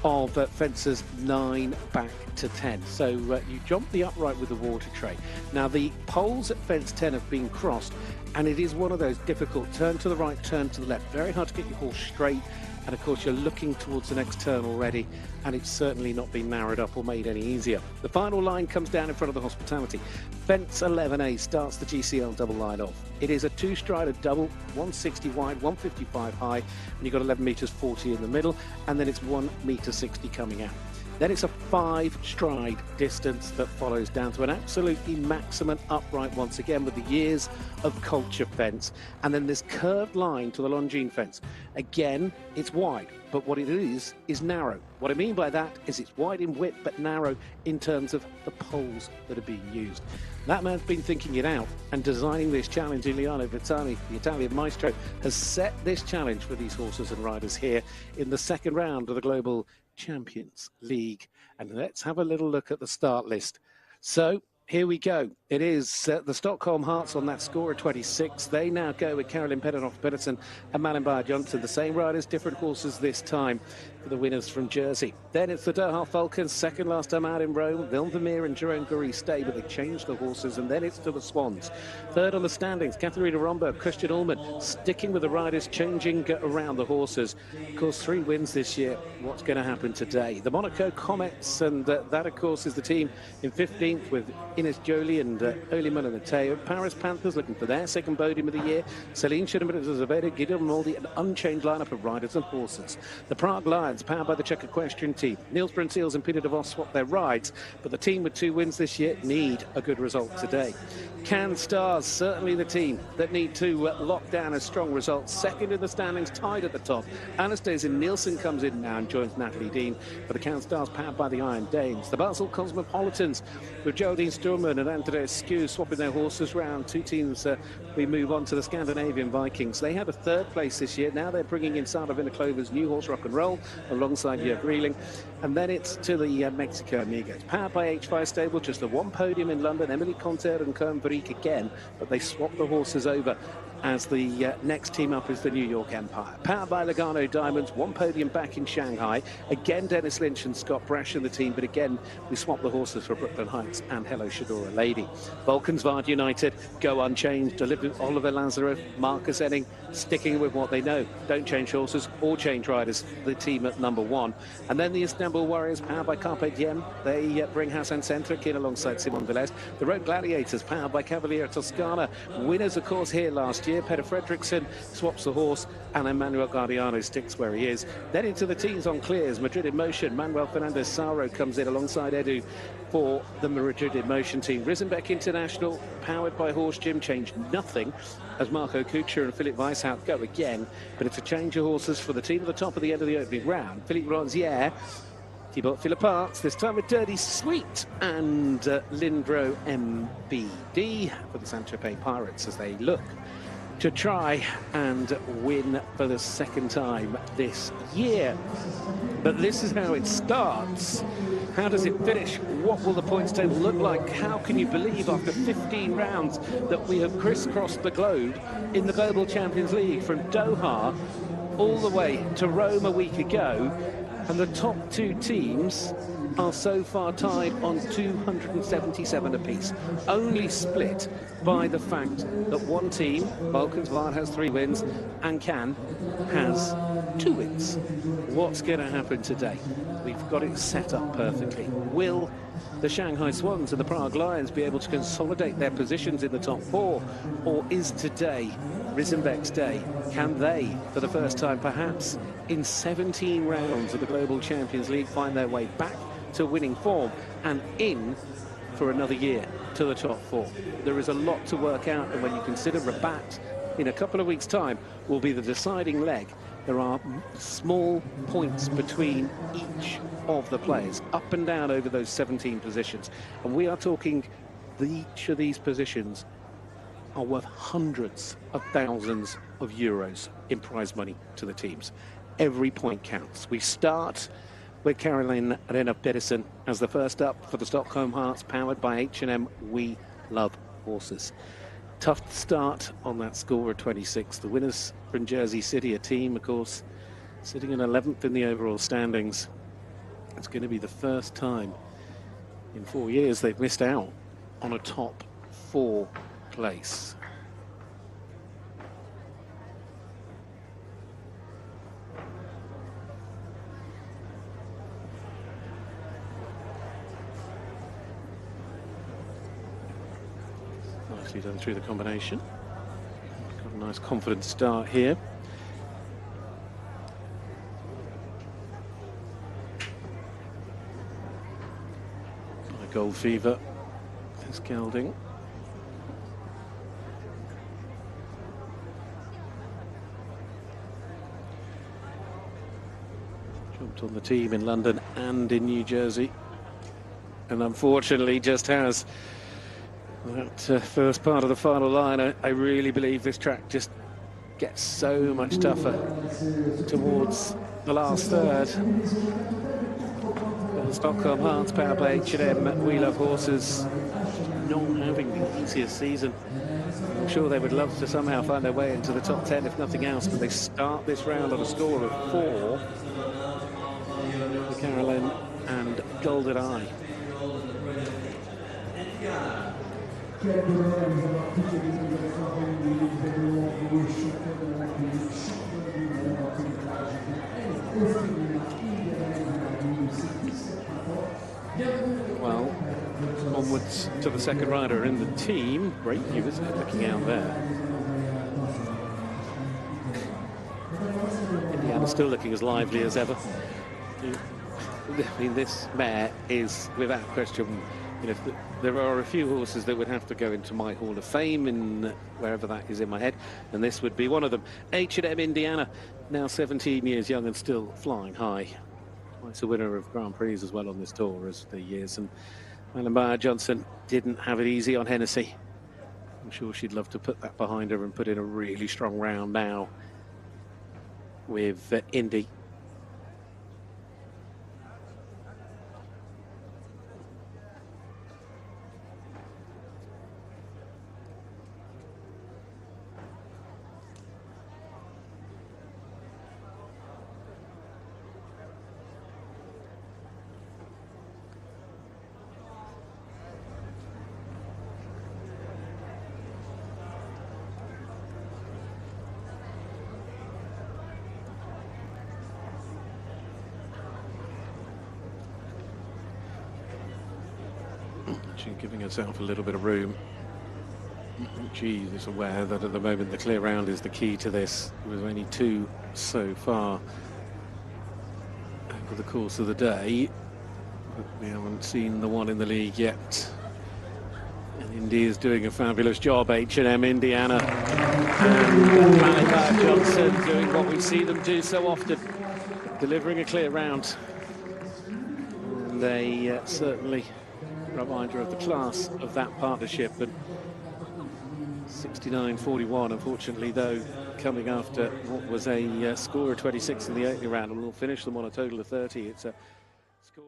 of fences 9 back to 10. So you jump the upright with the water tray. Now the poles at fence 10 have been crossed, and it is one of those difficult turn to the right, turn to the left. Very hard to get your horse straight, and of course you're looking towards the next turn already, and it's certainly not been narrowed up or made any easier. The final line comes down in front of the hospitality. Fence 11A starts the GCL double line off. It is a 2-strider double, 160 wide, 155 high, and you've got 11 meters 40 in the middle, and then it's 1 meter 60 coming out. Then it's a 5-stride distance that follows down to an absolutely maximum upright once again with the years of culture fence. And then this curved line to the Longines fence. Again, it's wide, but what it is narrow. What I mean by that is it's wide in width, but narrow in terms of the poles that are being used. That man's been thinking it out and designing this challenge. Giuliano Vitali, the Italian maestro, has set this challenge for these horses and riders here in the second round of the Global Champions League. And let's have a little look at the start list. So here we go. It is the Stockholm Hearts on that score of 26. They now go with Caroline Pedersen and Malin Bayer-Johnson. The same riders, different horses this time for the winners from Jersey. Then it's the Doha Falcons, second last time out in Rome. Villemir and Jerome Goury stay, but they changed the horses. And then it's to the Swans. Third on the standings, Katharina Romberg, Christian Ullmann, sticking with the riders, changing around the horses. Of course, 3 wins this year. What's going to happen today? The Monaco Comets, and that, of course, is the team in 15th with Ines Jolie and Oli Muller-Matteo. Paris Panthers looking for their second podium of the year. Celine Schöneberger, Guido Moldi, an unchanged lineup of riders and horses. The Prague Lions, powered by the Czech equestrian team. Niels Brunsels and Peter de Vos swap their rides, but the team with 2 wins this year need a good result today. Cannes Stars, certainly the team that need to lock down a strong result. Second in the standings, tied at the top. Anastasia Nielsen comes in now and joins Natalie Dean for the Cannes Stars, powered by the Iron Dames. The Basel Cosmopolitans with Geraldine Sturman and Andreas Skew swapping their horses round. 2 teams, we move on to the Scandinavian Vikings. They had a 3rd place this year. Now they're bringing in Sara Vinokova's new horse Rock and Roll alongside Jörg Reeling. And then it's to the Mexico Amigos. Powered by H5 Stable, just the 1 podium in London. Emily Conter and Cohen Verique again, but they swap the horses over as the next team up is the New York Empire. Powered by Lugano Diamonds, 1 podium back in Shanghai. Again, Dennis Lynch and Scott Brash in the team, but again, we swap the horses for Brooklyn Heights and Hello Shadora Lady. Volkensvard United go unchanged. Oliver Lazarev, Marcus Enning, sticking with what they know. Don't change horses or change riders. The team at number 1. And then the Istanbul Warriors, powered by Carpe Diem. They bring Hassan Centric in alongside Simon Velez. The Road Gladiators, powered by Cavaliera Toscana. Winners, of course, here last year. Peter Fredriksson swaps the horse, and Emmanuel Guardiano sticks where he is. Then into the teams on clears. Madrid in Motion. Manuel Fernandez Saro comes in alongside Edu for the Madrid in Motion team. Risenbeck International, powered by Horse Gym, changed nothing as Marco Kuchar and Philippe Weishout go again, but it's a change of horses for the team at the top of the end of the opening round. Philippe Ronzier, Thibaut Philipparts, this time with Dirty Sweet and Lindro MBD for the Saint-Tropez Pirates as they look to try and win for the 2nd time this year. But this is how it starts. How does it finish? What will the points table look like? How can you believe after 15 rounds that we have crisscrossed the globe in the Global Champions League from Doha all the way to Rome a week ago, and the top 2 teams are so far tied on 277 apiece, only split by the fact that one team, Valkenswaard, has 3 wins and Cannes has 2 wins. What's going to happen today? We've got it set up perfectly. Will the Shanghai Swans and the Prague Lions be able to consolidate their positions in the top 4? Or is today Risenbeck's day? Can they, for the first time perhaps in 17 rounds of the Global Champions League, find their way back to winning form and in for another year to the top 4? There is a lot to work out, and when you consider Rabat in a couple of weeks' time will be the deciding leg, there are small points between each of the players, up and down over those 17 positions. And we are talking each of these positions are worth hundreds of thousands of euros in prize money to the teams. Every point counts. We start with Caroline Renner Pedersen as the first up for the Stockholm Hearts, powered by H&M. We love horses. Tough start on that score of 26. The winners from Jersey City, a team, of course, sitting in 11th in the overall standings. It's going to be the first time in 4 years they've missed out on a top 4 place. Nicely done through the combination. Got a nice confident start here. By Gold Fever is gelding. Jumped on the team in London and in New Jersey, and unfortunately just has that first part of the final line. I really believe this track just gets so much tougher towards the last third. But the Stockholm Hearts, powered by H&M, We Love Horses, not having the easiest season. I'm sure they would love to somehow find their way into the top 10, if nothing else, but they start this round on a score of 4 for Caroline and Golden Eye. Well, onwards to the second rider in the team. Great view, isn't it, looking out there. Indiana's still looking as lively as ever. I mean, this mare is, without question, you know, there are a few horses that would have to go into my Hall of Fame, in wherever that is in my head, and this would be one of them. H&M Indiana, now 17 years young and still flying high. Twice a winner of Grand Prix as well on this tour as the years. And Alan Johnson didn't have it easy on Hennessy. I'm sure she'd love to put that behind her and put in a really strong round now with Indy. Giving herself a little bit of room. She is aware that at the moment the clear round is the key to this. There was only 2 so far over the course of the day, but we haven't seen the one in the league yet. And Indy is doing a fabulous job. H&M Indiana and Malachi Johnson doing what we see them do so often, delivering a clear round. And they certainly reminder of the class of that partnership. And 69-41, unfortunately, though, coming after what was a score of 26 in the opening round, and we'll finish them on a total of 30. It's a score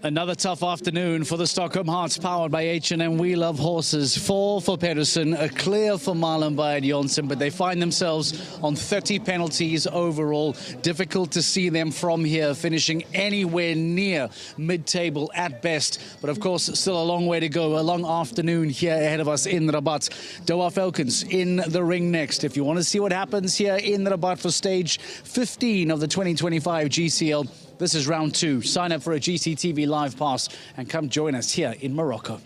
Another tough afternoon for the Stockholm Hearts, powered by H&M We Love Horses. 4 for Pedersen, a clear for Malmberg Jonsson, but they find themselves on 30 penalties overall. Difficult to see them from here finishing anywhere near mid-table at best. But of course, still a long way to go. A long afternoon here ahead of us in Rabat. Doha Falcons in the ring next. If you want to see what happens here in Rabat for stage 15 of the 2025 GCL, this is round 2. Sign up for a GCTV live pass and come join us here in Morocco.